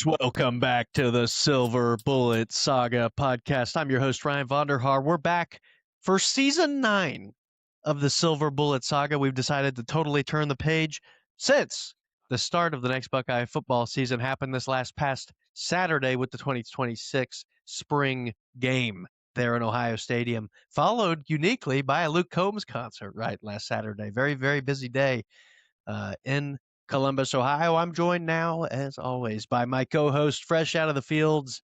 Welcome back to the Silver Bullet Saga podcast. I'm your host, Ryan Vonderhaar. We're back for season 9 of the Silver Bullet Saga. We've decided to totally turn the page since the start of the next Buckeye football season happened this past Saturday with the 2026 spring game there in Ohio Stadium, followed uniquely by a Luke Combs concert right last Saturday. Very, very busy day in Columbus, Ohio. I'm joined now, as always, by my co-host, fresh out of the fields,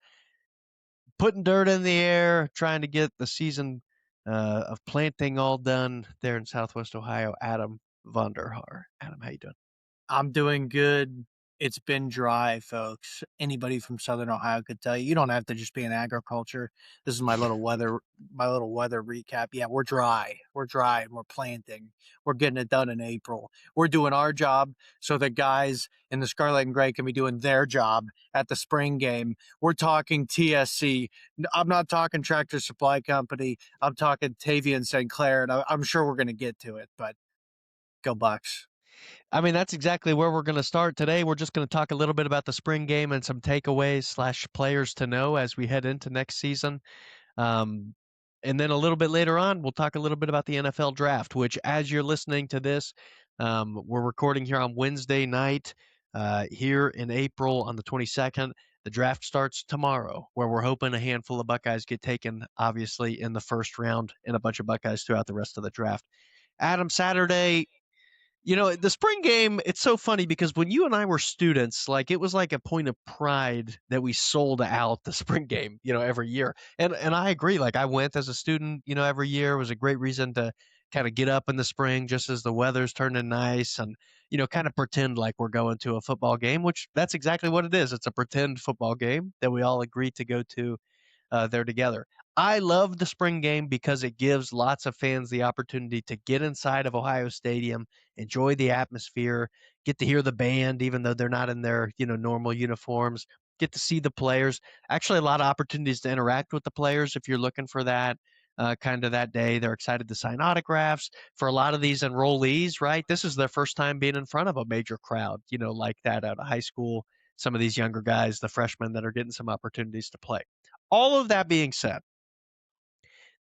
putting dirt in the air, trying to get the season of planting all done there in Southwest Ohio, Adam Vonderhaar. Adam, how you doing? I'm doing good. It's been dry, folks. Anybody from Southern Ohio could tell you. You don't have to just be in agriculture. This is my little weather recap. Yeah, we're dry. We're dry and we're planting. We're getting it done in April. We're doing our job so the guys in the Scarlet and Gray can be doing their job at the spring game. We're talking TSC. I'm not talking Tractor Supply Company. I'm talking Tavia and St. Clair, and I'm sure we're going to get to it, but go Bucks. I mean, that's exactly where we're going to start today. We're just going to talk a little bit about the spring game and some takeaways / players to know as we head into next season. And then a little bit later on, we'll talk a little bit about the NFL draft, which as you're listening to this, we're recording here on Wednesday night here in April on the 22nd. The draft starts tomorrow, where we're hoping a handful of Buckeyes get taken, obviously, in the first round and a bunch of Buckeyes throughout the rest of the draft. Adam, Saturday, the spring game, it's so funny because when you and I were students, like it was like a point of pride that we sold out the spring game, every year. And I agree, like I went as a student, every year. It was a great reason to kind of get up in the spring just as the weather's turning nice and, kind of pretend like we're going to a football game, which that's exactly what it is. It's a pretend football game that we all agreed to go to there together. I love the spring game because it gives lots of fans the opportunity to get inside of Ohio Stadium, enjoy the atmosphere, get to hear the band, even though they're not in their, normal uniforms, get to see the players. Actually, a lot of opportunities to interact with the players if you're looking for that kind of that day. They're excited to sign autographs. For a lot of these enrollees, right, this is their first time being in front of a major crowd, like that out of high school. Some of these younger guys, the freshmen that are getting some opportunities to play. All of that being said,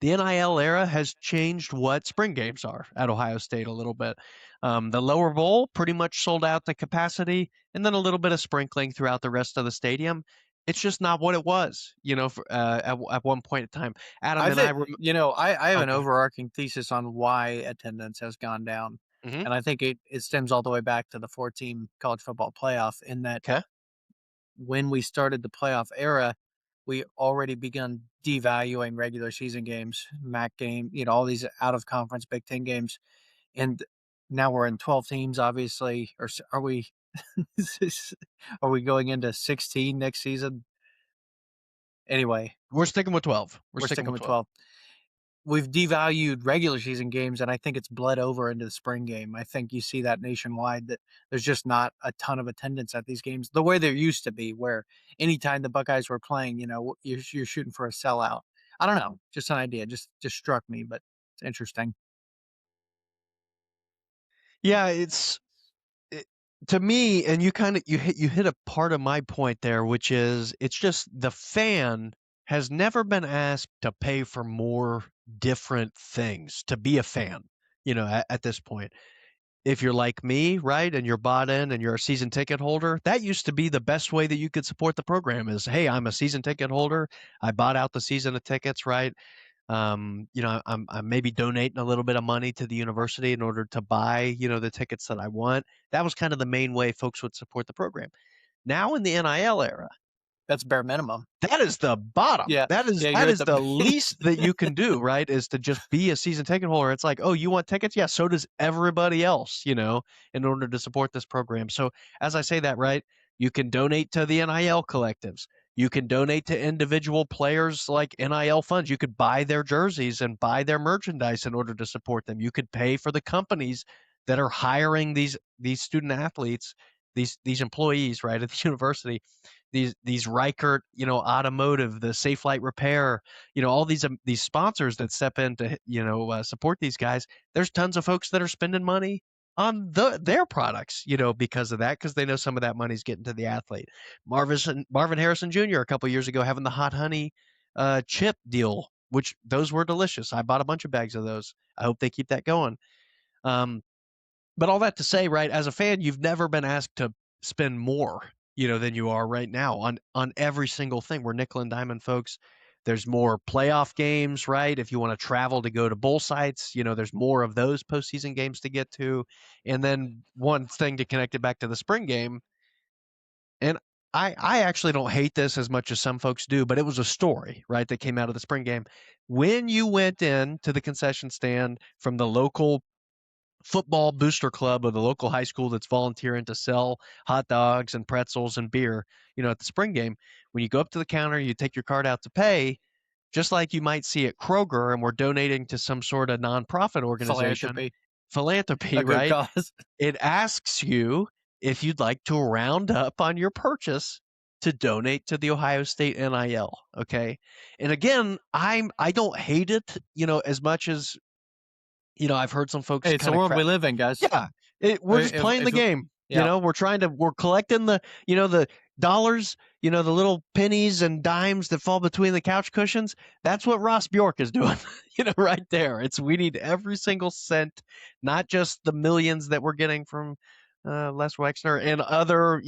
the NIL era has changed what spring games are at Ohio State a little bit. The lower bowl pretty much sold out the capacity, and then a little bit of sprinkling throughout the rest of the stadium. It's just not what it was, at one point in time. Adam I and I think, were. I have Oh, an go ahead. overarching thesis on why attendance has gone down. Mm-hmm. And I think it stems all the way back to the 4-team college football playoff, in that Okay. when we started the playoff era, we already begun devaluing regular season games, MAC game, all these out of conference Big Ten games. And now we're in 12 teams, obviously. Or are we, are we going into 16 next season? Anyway, We're sticking with 12. We're we're sticking sticking with with 12. 12. We've devalued regular season games, and I think it's bled over into the spring game. I think you see that nationwide, that there's just not a ton of attendance at these games the way there used to be, where anytime the Buckeyes were playing, you're shooting for a sellout. I don't know, just an idea, just struck me, but it's interesting. Yeah, to me, and you hit a part of my point there, which is it's just the fan has never been asked to pay for more different things to be a fan, at this point. If you're like me, right, and you're bought in and you're a season ticket holder, that used to be the best way that you could support the program is, hey, I'm a season ticket holder. I bought out the season of tickets, right? I'm maybe donating a little bit of money to the university in order to buy, the tickets that I want. That was kind of the main way folks would support the program. Now in the NIL era, That's bare minimum. that is the bottom. Yeah, That is yeah, that you're at is the the least that you can do, right? Is to just be a season ticket holder. It's like, oh, you want tickets? Yeah, so does everybody else, in order to support this program. So as I say that, right, you can donate to the NIL collectives. You can donate to individual players like NIL funds. You could buy their jerseys and buy their merchandise in order to support them. You could pay for the companies that are hiring these student athletes, these employees, right, at the university, these Reichert, automotive, the Safe Light Repair, all these sponsors that step in to support these guys. There's tons of folks that are spending money on their products, because of that, because they know some of that money's getting to the athlete. Marvin Harrison Jr. a couple years ago having the hot honey chip deal, which those were delicious. I bought a bunch of bags of those. I hope they keep that going. Um, but all that to say, right, as a fan, you've never been asked to spend more, than you are right now on every single thing. We're nickel and diamond folks. There's more playoff games, right? If you want to travel to go to bowl sites, there's more of those postseason games to get to. And then one thing to connect it back to the spring game, and I actually don't hate this as much as some folks do, but it was a story, right, that came out of the spring game. When you went in to the concession stand from the local football booster club of the local high school that's volunteering to sell hot dogs and pretzels and beer, at the spring game, when you go up to the counter, you take your card out to pay, just like you might see at Kroger, and we're donating to some sort of nonprofit organization, Philanthropy, philanthropy, a good right? cause. It asks you if you'd like to round up on your purchase to donate to the Ohio State NIL. Okay. And again, I don't hate it, as much as I've heard some folks Hey, it's the kind of world we crap. live in, guys. Yeah, we're just playing the If game. yeah, We're collecting the dollars, the little pennies and dimes that fall between the couch cushions. That's what Ross Bjork is doing, right there. We need every single cent, not just the millions that we're getting from Les Wexner and other,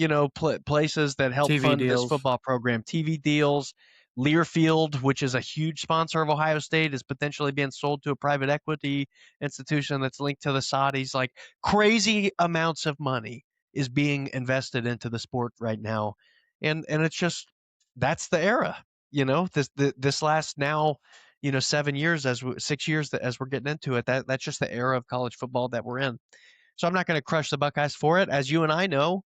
places that help TV fund this deals. football program. TV deals, Learfield, which is a huge sponsor of Ohio State, is potentially being sold to a private equity institution that's linked to the Saudis. Like crazy amounts of money is being invested into the sport right now, and it's just that's the era. This last now 7 years 6 years as we're getting into it. That's just the era of college football that we're in. So I'm not going to crush the Buckeyes for it, as you and I know.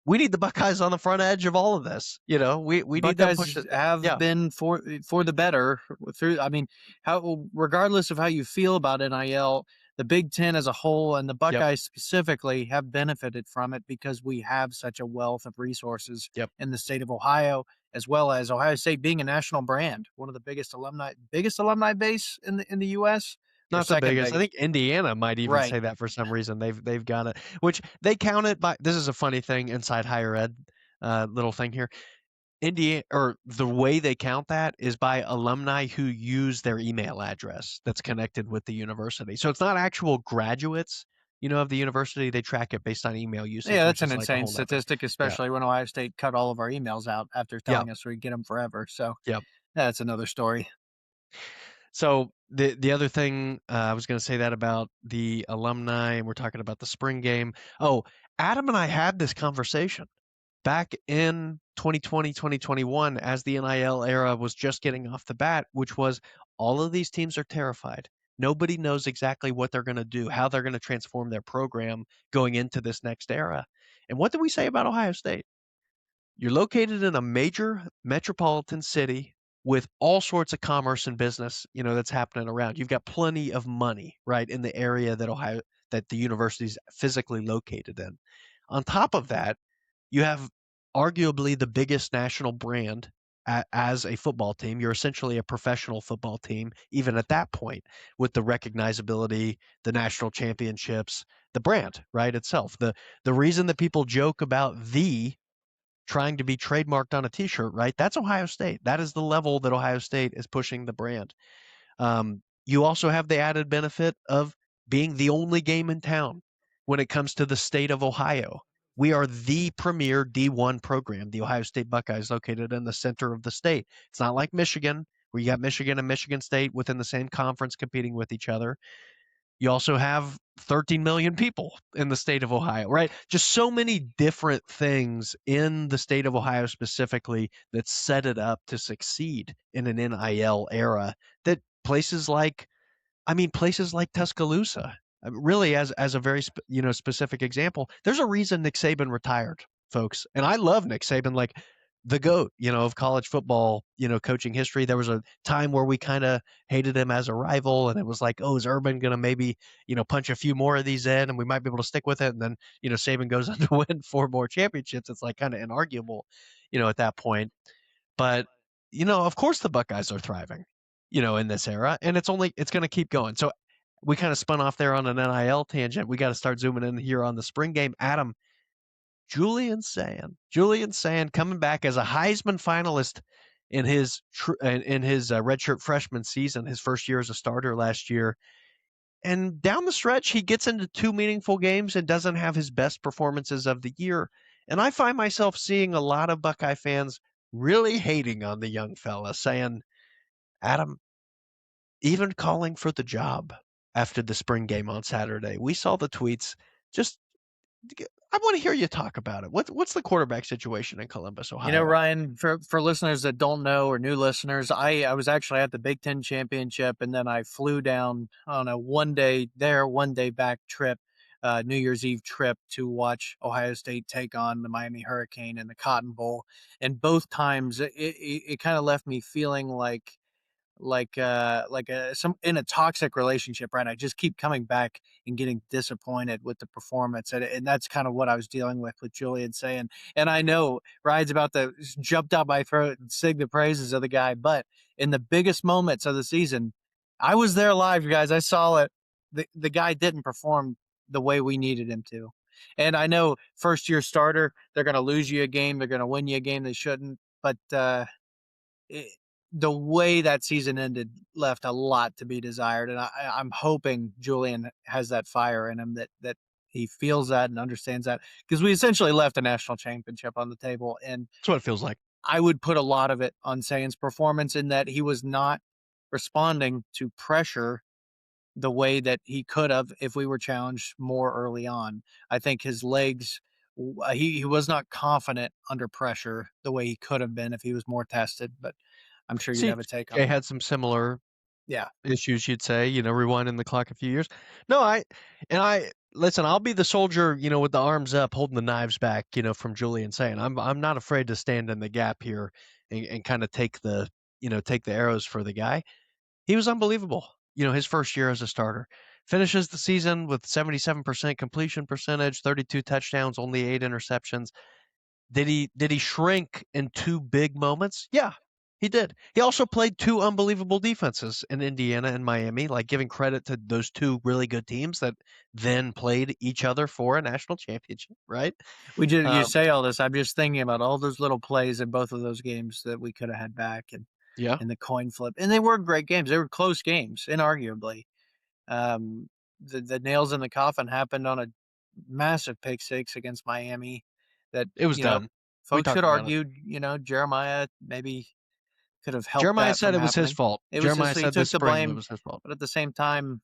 We need the Buckeyes on the front edge of all of this. We need them push Buckeyes it. have Yeah. been for the better through. I mean, how regardless of how you feel about NIL, the Big Ten as a whole and the Yep. Buckeyes specifically have benefited from it because we have such a wealth of resources Yep. in the state of Ohio, as well as Ohio State being a national brand, one of the biggest alumni base in the U.S. or Not the second biggest. I biggest. think Indiana might even Right. say that for some reason. They've got it, which they count it by. This is a funny thing inside higher ed, little thing here. Indiana, or the way they count that is by alumni who use their email address that's connected with the university. So it's not actual graduates, of the university. They track it based on email usage, Yeah, that's which an is like a insane whole nother. statistic, Yeah. especially when Ohio State cut all of our emails out after Yeah. telling us we'd get them forever. So Yeah. that's another story. So the other thing I was going to say that about the alumni, and we're talking about the spring game. Oh, Adam and I had this conversation back in 2020, 2021, as the NIL era was just getting off the bat, which was all of these teams are terrified. Nobody knows exactly what they're going to do, how they're going to transform their program going into this next era. And what did we say about Ohio State? You're located in a major metropolitan city with all sorts of commerce and business, that's happening around. You've got plenty of money, right, in the area that the university is physically located in. On top of that, you have arguably the biggest national brand as a football team. You're essentially a professional football team, even at that point, with the recognizability, the national championships, the brand, right, itself. The reason that people joke about the trying to be trademarked on a t-shirt, right? That's Ohio State. That is the level that Ohio State is pushing the brand. You also have the added benefit of being the only game in town when it comes to the state of Ohio. We are the premier D1 program, the Ohio State Buckeyes, located in the center of the state. It's not like Michigan, where you got Michigan and Michigan State within the same conference competing with each other. You also have 13 million people in the state of Ohio, right? Just so many different things in the state of Ohio specifically that set it up to succeed in an NIL era that places like Tuscaloosa, really as a very specific example. There's a reason Nick Saban retired, folks, and I love Nick Saban, like the goat, of college football, coaching history. There was a time where we kind of hated him as a rival, and it was like, oh, is Urban gonna maybe punch a few more of these in, and we might be able to stick with it. And then Saban goes on to win 4 more championships. It's like kind of inarguable, at that point. But of course the Buckeyes are thriving, in this era, and it's going to keep going. So we kind of spun off there on an NIL tangent. We got to start zooming in here on the spring game. Adam, Julian Sand coming back as a Heisman finalist in his redshirt freshman season, his first year as a starter last year. And down the stretch, he gets into two meaningful games and doesn't have his best performances of the year. And I find myself seeing a lot of Buckeye fans really hating on the young fella, saying, Adam, even calling for the job after the spring game on Saturday. We saw the tweets. Just, I want to hear you talk about it. What's the quarterback situation in Columbus, Ohio? Ryan, for listeners that don't know or new listeners, I was actually at the Big Ten championship, and then I flew down on a 1 day there, 1 day back trip, New Year's Eve trip to watch Ohio State take on the Miami Hurricane in the Cotton Bowl. And both times, it kind of left me feeling like some in a toxic relationship, right? I just keep coming back and getting disappointed with the performance, and that's kind of what I was dealing with Julian saying. And I know Ryan's about to jump down my throat and sing the praises of the guy, but in the biggest moments of the season, I was there live, you guys. I saw it. The guy didn't perform the way we needed him to. And I know first year starter, they're going to lose you a game, they're going to win you a game they shouldn't, but it, the way that season ended left a lot to be desired, and I'm hoping Julian has that fire in him, that he feels that and understands that, because we essentially left a national championship on the table, and That's what it feels like. I would put a lot of it on Sane's performance in that he was not responding to pressure the way that he could have if we were challenged more early on. I think his legs, he was not confident under pressure the way he could have been if he was more tested, but I'm sure you'd See, have a take on Jay it. had some similar Yeah. issues, you'd say, rewinding the clock a few years. No, I listen, I'll be the soldier, with the arms up, holding the knives back, from Julian saying, I'm not afraid to stand in the gap here and kind of take the arrows for the guy. He was unbelievable. His first year as a starter. Finishes the season with 77% completion percentage, 32 touchdowns, only 8 interceptions. Did he shrink in two big moments? Yeah, he did. He also played two unbelievable defenses in Indiana and Miami, like giving credit to those two really good teams that then played each other for a national championship, right? You Um, say all this. I'm just thinking about all those little plays in both of those games that we could have had back, and yeah, in the coin flip. And they were great games. They were close games, inarguably. The nails in the coffin happened on a massive pick six against Miami that, it was done. We folks talked could about it. argue, Jeremiah maybe could have helped Jeremiah that said from it was his happening. fault. It was Jeremiah his, he said took this the spring it blame, was his fault. but at the same time,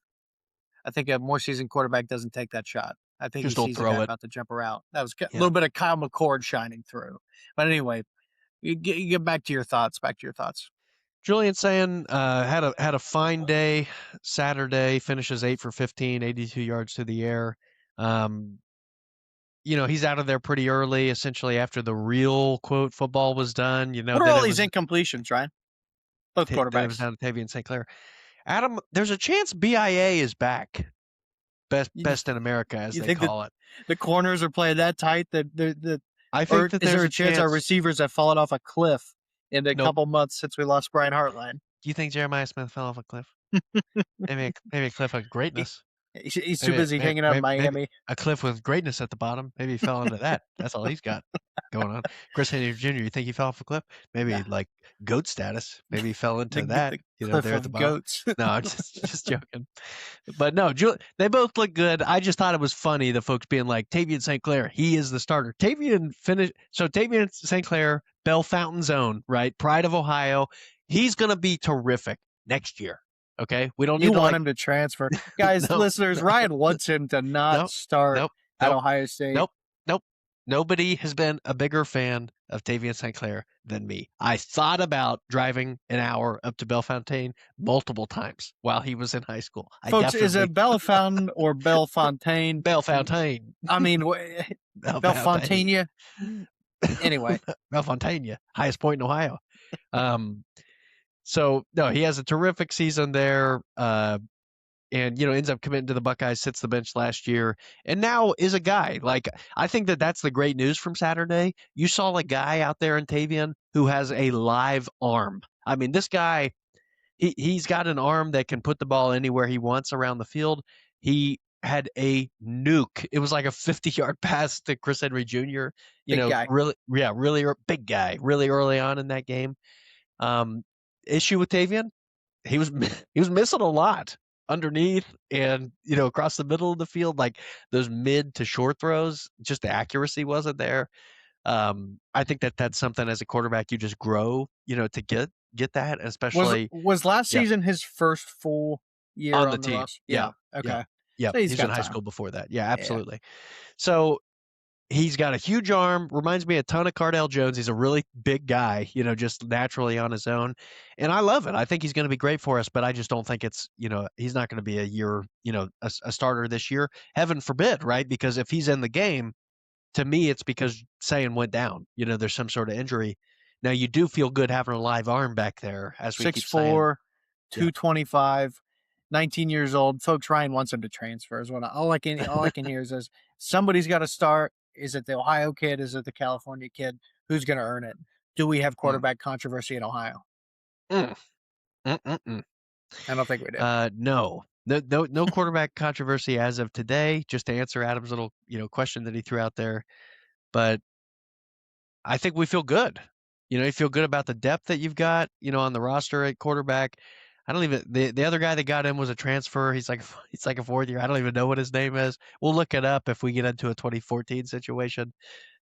I think a more seasoned quarterback doesn't take that shot. I think he Just don't sees a guy throw it. about to jump around. That was a Yeah. little bit of Kyle McCord shining through. But anyway, you get back to your thoughts. Back to your thoughts. Julian saying had a fine day Saturday, finishes 8 for 15, 82 yards to the air. Um, he's out of there pretty early, essentially after the real quote football was done. What are Then all it these was incompletions, Ryan? Both then it was quarterbacks. down to Tavian St. Clair. Adam, there's a chance BIA is back. You, Best in America, as you they think that call it. the corners are playing that tight I think or that is there's there a a chance our chance. receivers have fallen off a cliff in a Nope. couple months since we lost Brian Hartline? Do you think Jeremiah Smith fell off a cliff? Maybe a cliff of He, greatness. he's too Maybe busy hanging out in maybe Miami. a cliff with greatness at the bottom. Maybe he fell into that. That's all he's got going on. Chris Henry Jr., you think he fell off a cliff? No, Maybe like goat status. Maybe he fell into that, the cliff there at the of bottom. goats. No, I'm just joking. But no, they both look good. I just thought it was funny, the folks being like, Tavian St. Clair, he is the starter. Tavian St. Clair, Bell Fountain Zone, right? Pride of Ohio. He's going to be terrific next year. Okay? We don't You need to want him to transfer. Guys, no, listeners, no, Ryan wants him to not no, start nope, at nope, Ohio State. nope, nope. Nobody has been a bigger fan of Tavian St. Clair than me. I thought about driving an hour up to Bellefontaine multiple times while he was in high school. I Folks, is definitely it Bellefontaine or Bellefontaine? Bellefontaine, I mean, Bellefontaine, Bellefontaine. Anyway, Bellefontaine, highest point in Ohio. Um, so no, he has a terrific season there. And ends up committing to the Buckeyes, sits the bench last year, and now is a guy. Like, I think that's the great news from Saturday. You saw a guy out there in Tavian who has a live arm. I mean, this guy, He's got an arm that can put the ball anywhere he wants around the field. He had a nuke. It was like a 50-yard pass to Chris Henry Jr. Big guy. Really, yeah, really big guy, really early on in that game. Um, issue with Tavian, he was he was missing a lot underneath and across the middle of the field, like those mid to short throws. Just the accuracy wasn't there. I think that's something as a quarterback you just grow, to get that, Was especially was last yeah, season his first full year on the on the team. roster? Yeah, Yeah. yeah, Okay. yeah. So he's He's in got high time. school before that. Yeah, Yeah. absolutely. So he's got a huge arm, reminds me a ton of Cardell Jones. He's a really big guy, just naturally on his own. And I love it. I think he's going to be great for us, but I just don't think he's not going to be a year, a starter this year. Heaven forbid, right? Because if he's in the game, to me, it's because Sane went down. There's some sort of injury. Now, you do feel good having a live arm back there, as we keep saying. 6'4", Yeah. 225, 19 years old. Folks, Ryan wants him to transfer. Is what all I can hear is somebody's got to start. Is it the Ohio kid? Is it the California kid? Who's going to earn it? Do we have Mm. quarterback controversy in Ohio? Mm. Mm-mm-mm. I don't think we do. No. No quarterback controversy as of today, just to answer Adam's little, question that he threw out there. But I think we feel good. You feel good about the depth that you've got, on the roster at quarterback. I don't even the other guy that got in was a transfer. He's like he's like a fourth year. I don't even know what his name is. We'll look it up if we get into a 2014 situation,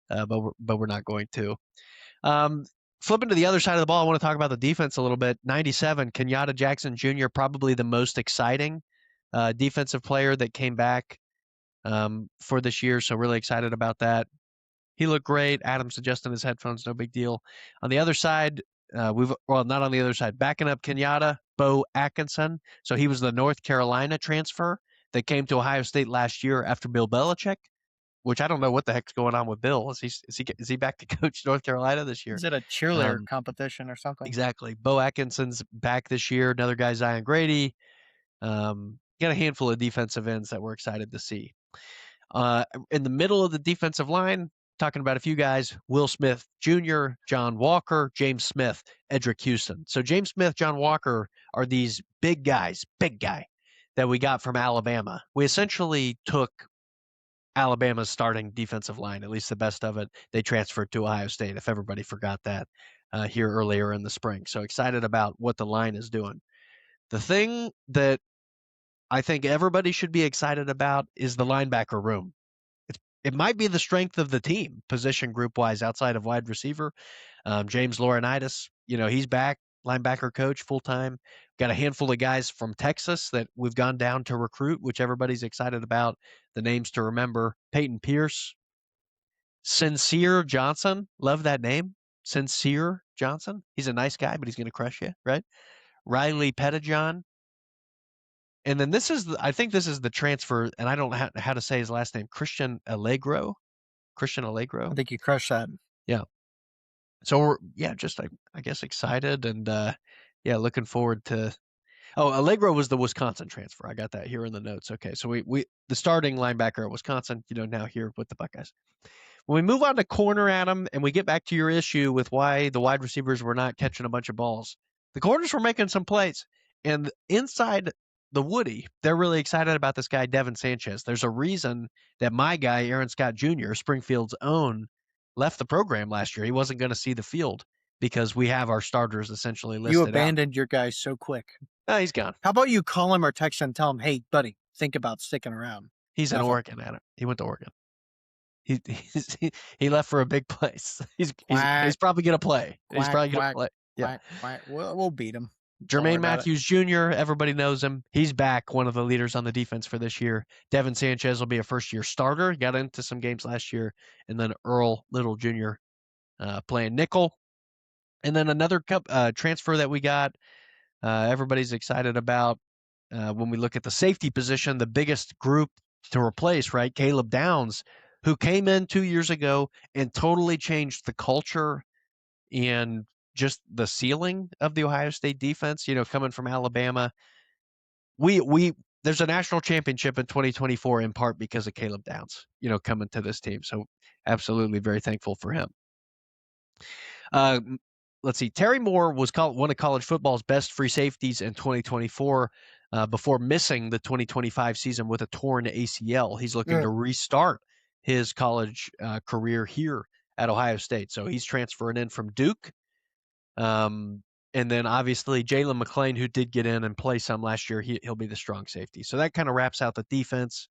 but we're not going to. Um, Flipping to the other side of the ball, I want to talk about the defense a little bit. 97, Kenyatta Jackson Jr., probably the most exciting defensive player that came back for this year. So really excited about that. He looked great. Adam's adjusting his headphones, no big deal. On the other side, not on the other side, backing up Kenyatta, Bo Atkinson. So he was the North Carolina transfer that came to Ohio State last year after Bill Belichick, which I don't know what the heck's going on with Bill. Is he back to coach North Carolina this year? Is it a cheerleader Um, competition or something? exactly. Bo Atkinson's back this year. Another guy, Zion Grady. Got a handful of defensive ends that we're excited to see. In the middle of the defensive line, talking about a few guys: Will Smith Jr., John Walker, James Smith, Edric Houston. So James Smith, John Walker are these big guys, big guy that we got from Alabama. We essentially took Alabama's starting defensive line, at least the best of it. They transferred to Ohio State, if everybody forgot that here earlier in the spring. So excited about what the line is doing. The thing that I think everybody should be excited about is the linebacker room. It might be the strength of the team, position group wise, outside of wide receiver. James Laurinaitis, he's back, linebacker coach full time. Got a handful of guys from Texas that we've gone down to recruit, which everybody's excited about. The names to remember: Peyton Pierce, Sincere Johnson. Love that name, Sincere Johnson. He's a nice guy, but he's going to crush you, right? Riley Pettijohn. And then I think this is the transfer, and I don't know how to say his last name, Christian Allegro. I think you crushed that. Yeah. So we're just I guess excited and yeah, looking forward to. Oh, Allegro was the Wisconsin transfer. I got that here in the notes. Okay, so we the starting linebacker at Wisconsin, now here with the Buckeyes. When we move on to corner, Adam, and we get back to your issue with why the wide receivers were not catching a bunch of balls, the corners were making some plays. And inside the Woody, they're really excited about this guy, Devin Sanchez. There's a reason that my guy, Aaron Scott Jr., Springfield's own, left the program last year. He wasn't going to see the field because we have our starters essentially You listed out. abandoned your guys so quick. Oh, he's gone. How about you call him or text him and tell him, hey, buddy, think about sticking around? He's in Oregon, Adam. He went to Oregon. He left for a big place. He's probably gonna play. He's probably gonna play. Yeah. Quack. We'll beat him. Jermaine Matthews Jr., everybody knows him. He's back, one of the leaders on the defense for this year. Devin Sanchez will be a first-year starter. He got into some games last year. And then Earl Little Jr. Playing nickel. And then another transfer that we got, everybody's excited about when we look at the safety position, the biggest group to replace, right? Caleb Downs, who came in 2 years ago and totally changed the culture and just the ceiling of the Ohio State defense, coming from Alabama. There's a national championship in 2024 in part because of Caleb Downs, coming to this team. So absolutely very thankful for him. let's see. Terry Moore was one of college football's best free safeties in 2024 before missing the 2025 season with a torn ACL. He's looking to restart his college career here at Ohio State. So he's transferring in from Duke. And then obviously Jalen McClain, who did get in and play some last year, he'll be the strong safety. So that kind of wraps out the defense.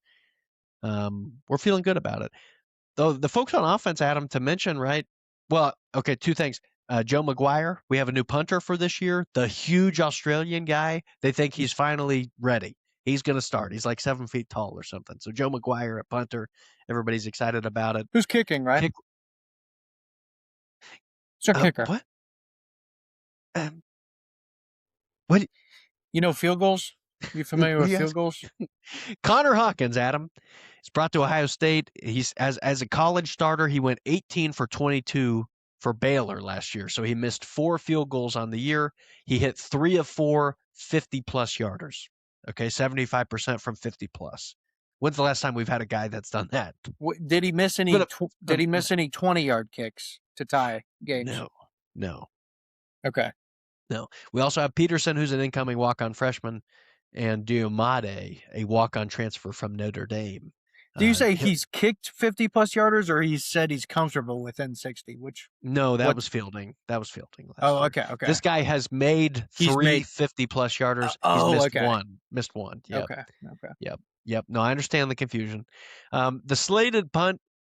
We're feeling good about it. Though the folks on offense, Adam, to mention, right? Well, okay, two things. Joe McGuire, we have a new punter for this year, the huge Australian guy. They think he's finally ready. He's going to start. He's like 7 feet tall or something. So Joe McGuire at punter, everybody's excited about it. Who's kicking, right? It's our kicker. What? What? You know field goals? You familiar with field goals? Connor Hawkins, Adam, is brought to Ohio State. He's as a college starter, he went 18 for 22 for Baylor last year. So he missed 4 field goals on the year. He hit 3 of 4 50-plus yarders. Okay, 75% from 50-plus. When's the last time we've had a guy that's done that? Did he miss any? Did he miss any 20-yard kicks to tie games? No. Okay. No. We also have Peterson, who's an incoming walk-on freshman, and Diomade, a walk-on transfer from Notre Dame. Do you say he's kicked 50-plus yarders, or he said he's comfortable within 60? No, that was fielding. That was fielding. Oh, okay. This guy has made 50-plus yarders. He's missed one. Yep. Okay. Yep. No, I understand the confusion. The slated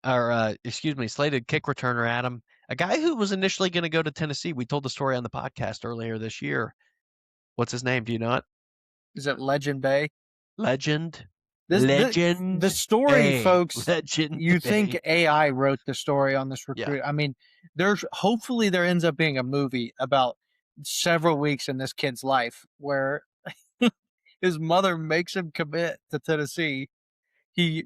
slated kick returner, Adam, a guy who was initially going to go to Tennessee. We told the story on the podcast earlier this year. What's his name? Do you know it? Is it Legend Bay? Legend. The story, folks. You think AI wrote the story on this recruit? Yeah. I mean, hopefully there ends up being a movie about several weeks in this kid's life where his mother makes him commit to Tennessee. He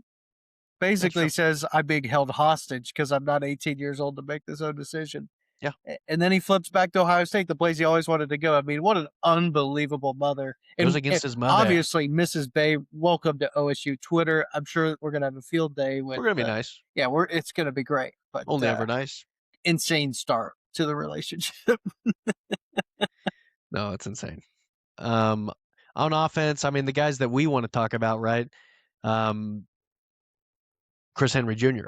basically says, "I'm being held hostage because I'm not 18 years old to make this own decision." Yeah. And then he flips back to Ohio State, the place he always wanted to go. I mean, what an unbelievable mother. It was against his mother. Obviously, Mrs. Bay, welcome to OSU Twitter. I'm sure we're going to have a field day. We're going to be nice. Yeah, it's going to be great. But only ever nice. Insane start to the relationship. No, it's insane. On offense, I mean, the guys that we want to talk about, right? Chris Henry Jr.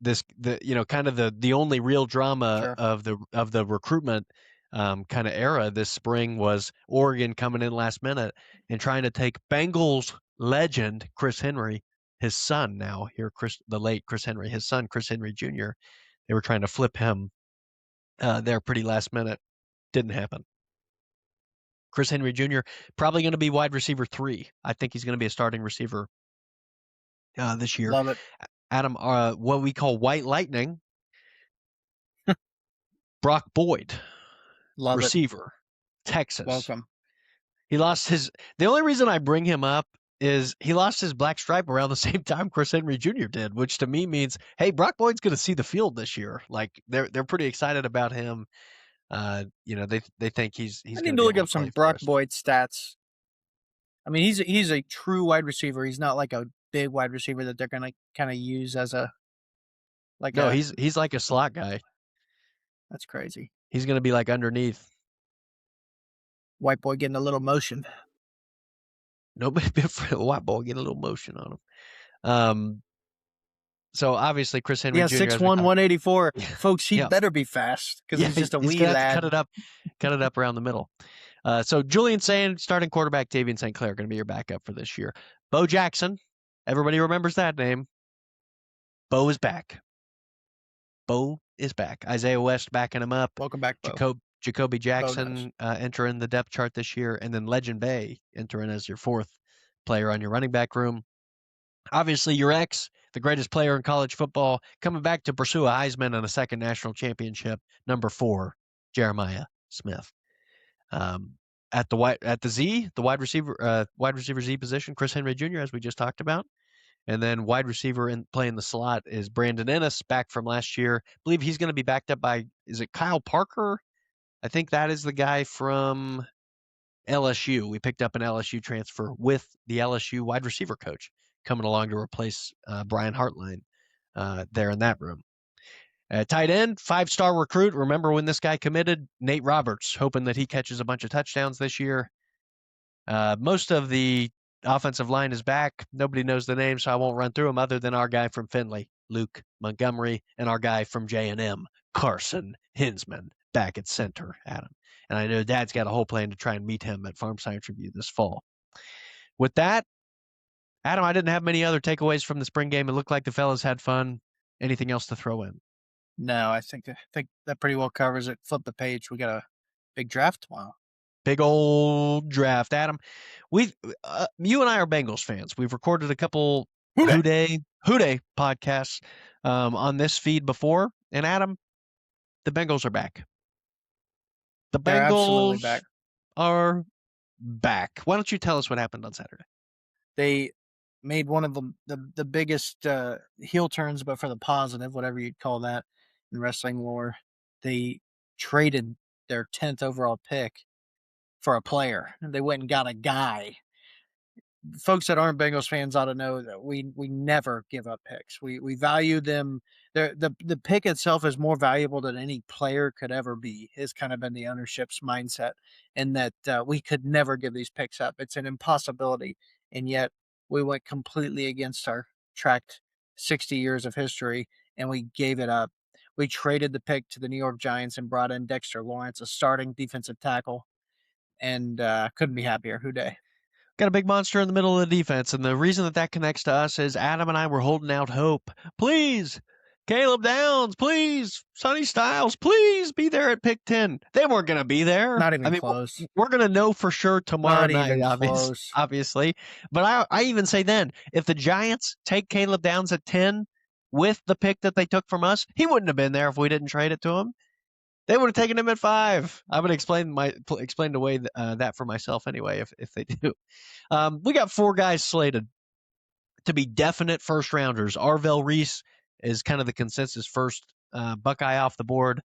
Kind of the only real drama of the recruitment kind of era this spring was Oregon coming in last minute and trying to take Bengals legend Chris Henry, his son now here, the late Chris Henry, his son Chris Henry Jr. They were trying to flip him there pretty last minute. Didn't happen. Chris Henry Jr. probably going to be wide receiver 3. I think he's going to be a starting receiver this year. Love it. Adam, what we call white lightning, Brock Boyd, receiver, Texas. Welcome. He lost the only reason I bring him up is he lost his black stripe around the same time Chris Henry Jr. did, which to me means, hey, Brock Boyd's going to see the field this year. Like they're pretty excited about him. They think he's. I need to look up some Brock Boyd stats. I mean, he's a true wide receiver. He's not like a big wide receiver that they're gonna kind of use as he's like a slot guy. That's crazy. He's gonna be like underneath. White boy getting a little motion. Nobody been for a white boy getting a little motion on him. So obviously Chris Henry Jr. 6'1", 184. Folks, he better be fast because he's just a wee lad. Cut it up around the middle. So Julian Sane, starting quarterback, Davian St. Clair, going to be your backup for this year. Bo Jackson, everybody remembers that name. Bo is back. Isaiah West backing him up. Welcome back, Bo. Jacoby Jackson entering the depth chart this year, and then Legend Bay entering as your 4th player on your running back room. Obviously, your ex, the greatest player in college football, coming back to pursue a Heisman and a second national championship, number 4, Jeremiah Smith. At the wide receiver Z position, Chris Henry Jr., as we just talked about. And then wide receiver playing the slot is Brandon Ennis, back from last year. I believe he's going to be backed up by, is it Kyle Parker? I think that is the guy from LSU. We picked up an LSU transfer with the LSU wide receiver coach coming along to replace Brian Hartline there in that room. Tight end, 5-star recruit. Remember when this guy committed? Nate Roberts, hoping that he catches a bunch of touchdowns this year. Most of the offensive line is back. Nobody knows the name, so I won't run through them other than our guy from Findlay, Luke Montgomery, and our guy from J&M, Carson Hinsman, back at center, Adam. And I know Dad's got a whole plan to try and meet him at Farm Science Review this fall. With that, Adam, I didn't have many other takeaways from the spring game. It looked like the fellas had fun. Anything else to throw in? No, I think that pretty well covers it. Flip the page. We got a big draft tomorrow. Big old draft, Adam. You and I are Bengals fans. We've recorded a couple Who Dey podcasts on this feed before, and Adam, the Bengals are back. The They're absolutely Bengals back. are back. Why don't you tell us what happened on Saturday? They made one of the biggest heel turns, but for the positive, whatever you'd call that in wrestling lore. They traded their 10th overall pick for a player. They went and got a guy. Folks that aren't Bengals fans ought to know that we never give up picks. We value them. The pick itself is more valuable than any player could ever be. Has kind of been the ownership's mindset, and that we could never give these picks up. It's an impossibility, and yet we went completely against our tracked 60 years of history, and we gave it up. We traded the pick to the New York Giants and brought in Dexter Lawrence, a starting defensive tackle, and couldn't be happier. Who Dey? Got a big monster in the middle of the defense, and the reason that connects to us is Adam and I were holding out hope. Please, Caleb Downs, please, Sonny Styles, please be there at pick 10. They weren't going to be there. Not even close. We're going to know for sure tomorrow night, obviously. But I even say then, if the Giants take Caleb Downs at 10 with the pick that they took from us, he wouldn't have been there if we didn't trade it to him. They would have taken him at 5. I would explain away that for myself anyway if they do. We got 4 guys slated to be definite first rounders. Arvell Reese is kind of the consensus first Buckeye off the board.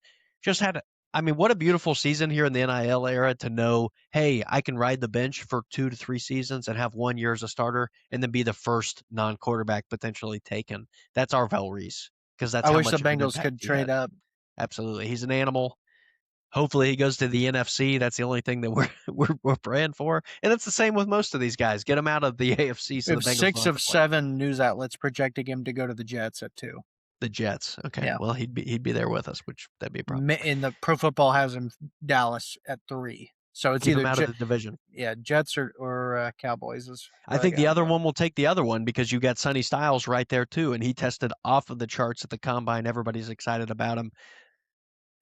What a beautiful season here in the NIL era to know, hey, I can ride the bench for 2 to 3 seasons and have 1 year as a starter and then be the first non-quarterback potentially taken. That's Arvell Reese, because that's I how wish much the Bengals could trade up. Absolutely. He's an animal. Hopefully he goes to the NFC. That's the only thing that we're praying for. And it's the same with most of these guys. Get them out of the AFC. So we have 6 of 7 news outlets projecting him to go to the Jets at 2. The Jets. Okay. Yeah. Well, he'd be there with us, which that'd be a problem. And the Pro Football has him Dallas at 3. So it's keep either him out of the division. Yeah, Jets or Cowboys. I think the other one will take the other one because you got Sonny Styles right there too, and he tested off of the charts at the combine. Everybody's excited about him.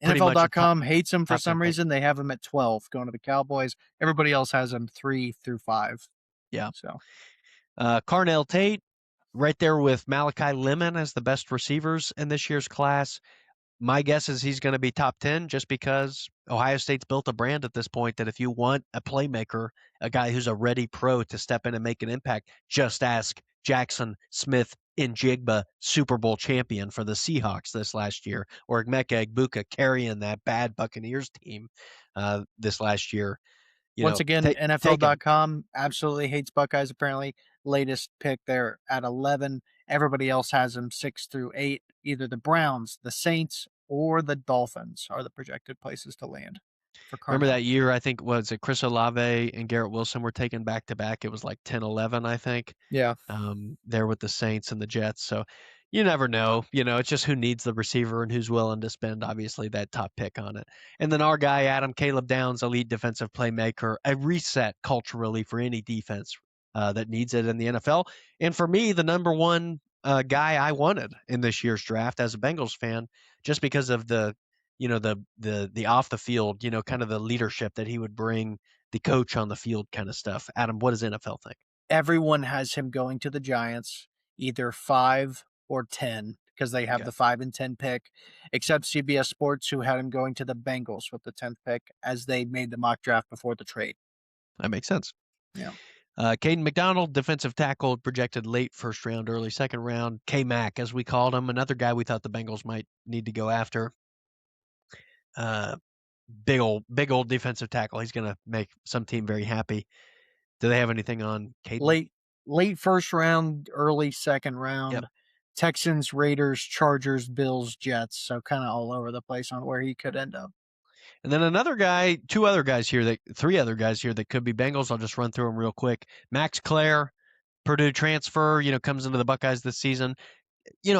NFL.com hates him for some reason. They have him at 12 going to the Cowboys. Everybody else has him 3 through 5. Yeah. So Carnell Tate right there with Malachi Lemon as the best receivers in this year's class. My guess is he's going to be top 10 just because Ohio State's built a brand at this point that if you want a playmaker, a guy who's a ready pro to step in and make an impact, just ask Jackson Smith Njigba, Super Bowl champion for the Seahawks this last year, or Emeka Egbuka carrying that bad Buccaneers team this last year. Once again, NFL.com absolutely hates Buckeyes, apparently. Latest pick there at 11. Everybody else has them 6 through 8. Either the Browns, the Saints, or the Dolphins are the projected places to land. Remember that year, I think, was it Chris Olave and Garrett Wilson were taken back-to-back? It was like 10-11, I think. Yeah. There with the Saints and the Jets. So you never know. It's just who needs the receiver and who's willing to spend, obviously, that top pick on it. And then our guy, Caleb Downs, elite defensive playmaker, a reset culturally for any defense that needs it in the NFL. And for me, the number one guy I wanted in this year's draft as a Bengals fan, just because of the off the field, kind of the leadership that he would bring, the coach on the field kind of stuff. Adam, what does NFL think? Everyone has him going to the Giants, either 5 or 10, because they have the 5 and 10 pick, except CBS Sports, who had him going to the Bengals with the 10th pick as they made the mock draft before the trade. That makes sense. Yeah. Caden McDonald, defensive tackle, projected late first round, early second round. K-Mac, as we called him, another guy we thought the Bengals might need to go after. Big old defensive tackle. He's going to make some team very happy. Do they have anything on Caden? Late first round, early second round. Yep. Texans, Raiders, Chargers, Bills, Jets. So kind of all over the place on where he could end up. And then three other guys here that could be Bengals. I'll just run through them real quick. Max Clare, Purdue transfer, comes into the Buckeyes this season.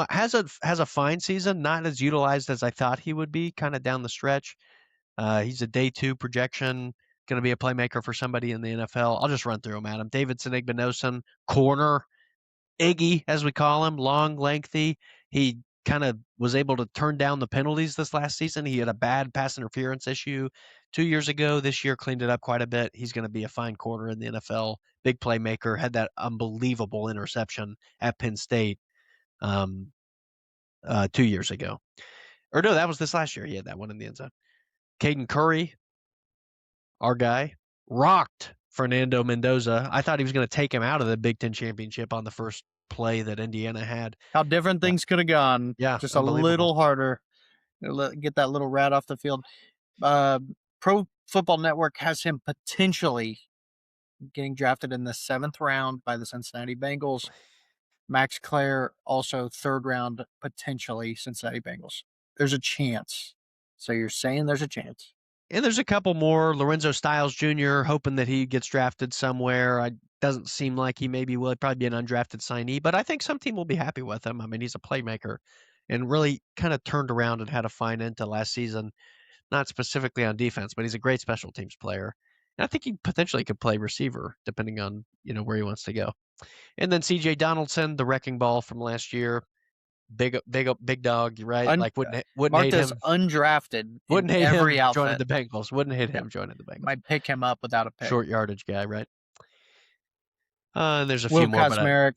Has a fine season, not as utilized as I thought he would be, kind of down the stretch. He's a day 2 projection, going to be a playmaker for somebody in the NFL. I'll just run through them, Adam. Davidson Igbinosun, corner, Iggy, as we call him, long, lengthy. He kind of was able to turn down the penalties this last season. He had a bad pass interference issue 2 years ago. This year cleaned it up quite a bit. He's going to be a fine corner in the NFL. Big playmaker, had that unbelievable interception at Penn State 2 years ago. Or no, that was this last year. He had that one in the end zone. Caden Curry, our guy, rocked Fernando Mendoza. I thought he was going to take him out of the Big Ten championship on the first play that Indiana had. How different things could have gone. Yeah, just a little harder. Get that little rat off the field. Pro Football Network has him potentially getting drafted in the 7th round by the Cincinnati Bengals. Max Clare also 3rd round, potentially Cincinnati Bengals. There's a chance. So you're saying there's a chance. And there's a couple more. Lorenzo Styles Jr., hoping that he gets drafted somewhere. Doesn't seem like he maybe will. He'd probably be an undrafted signee, but I think some team will be happy with him. I mean, he's a playmaker and really kind of turned around and had a fine end to last season, not specifically on defense, but he's a great special teams player. And I think he potentially could play receiver depending on, where he wants to go. And then CJ Donaldson, the wrecking ball from last year. Big dog, right? Wouldn't marked hate as him. undrafted. Wouldn't hate every him outfit. joining the Bengals. Wouldn't hate him joining the Bengals. Might pick him up without a pick. Short yardage guy, right? And there's a Will few more. Kazmarek.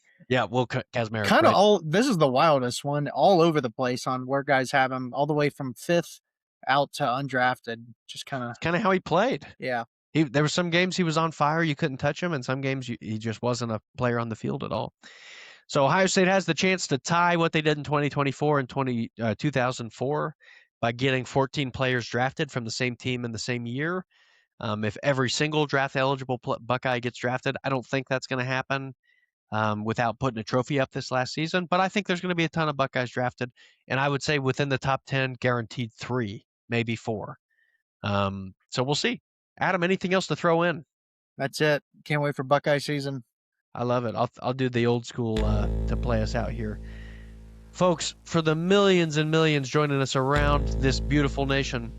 Will Kazmarek. Kind of this is the wildest one, all over the place on where guys have him, all the way from 5th out to undrafted. Just kind of how he played. Yeah. There were some games he was on fire, you couldn't touch him, and some games he just wasn't a player on the field at all. So Ohio State has the chance to tie what they did in 2024 and 2004 by getting 14 players drafted from the same team in the same year. If every single draft-eligible Buckeye gets drafted, I don't think that's going to happen without putting a trophy up this last season. But I think there's going to be a ton of Buckeyes drafted, and I would say within the top 10, guaranteed 3, maybe 4. So we'll see. Adam, anything else to throw in? That's it. Can't wait for Buckeye season. I love it. I'll do the old school to play us out here. Folks, for the millions and millions joining us around this beautiful nation,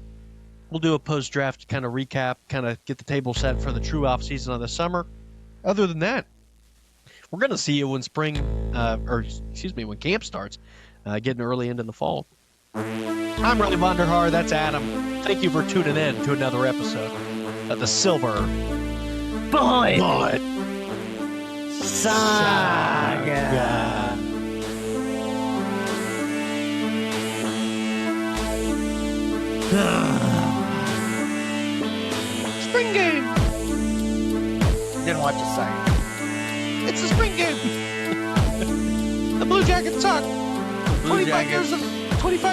we'll do a post-draft kind of recap, kind of get the table set for the true offseason of the summer. Other than that, we're going to see you when when camp starts, getting early into the fall. I'm Riley Vonderhaar. That's Adam. Thank you for tuning in to another episode of the Silver Bullet Saga. Spring game. Didn't watch a second. It's a spring game. The Blue Jackets suck. 25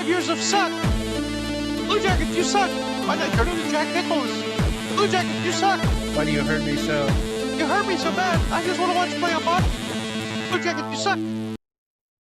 years of suck. Blue Jackets, you suck. Why not turn into Jack Nichols? Blue Jackets, you suck. Why do you hurt me so? You hurt me so bad. I just want to watch you play on ball. Blue Jackets, you suck.